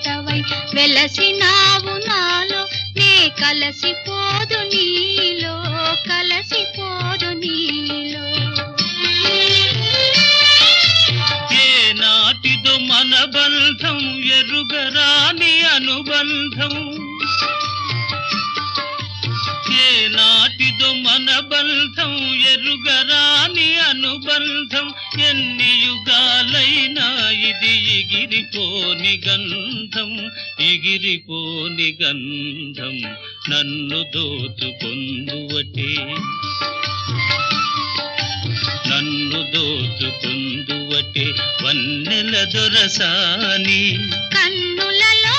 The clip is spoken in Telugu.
దేవతవై వెలసినావు నాలో నే కలసిపోదు నీలో కలసిపోదు నీలో ఏ నాటిదో మన బంధం ఎరుగరాని అనుబంధం ఏ నాటిదో మన బంధం ఎరుగరాని అనుబంధం ఎన్ని యుగాలైనా ఇది ఎగిరిపోని గంధం ఎగిరిపోని గంధం నన్ను దోచుకొందువటే నన్ను దోచుకొందువటే వన్నెల దొరసాని కన్నులలో